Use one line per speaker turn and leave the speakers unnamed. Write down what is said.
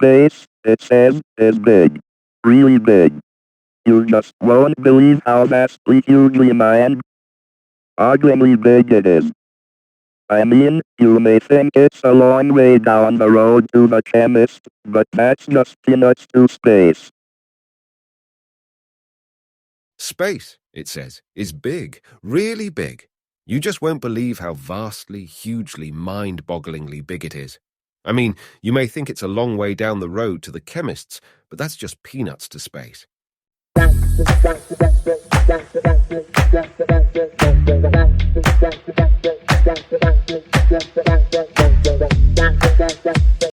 space, it says, is big. Really big. You just won't believe how vastly hugely mind bogglingly big it is. I mean, you may think it's a long way down the road to the chemist, but that's just peanuts to space.
Space, it says, is big, really big. You just won't believe how vastly, hugely, mind-bogglingly big it is. I mean, you may think it's a long way down the road to the chemists, but that's just peanuts to space.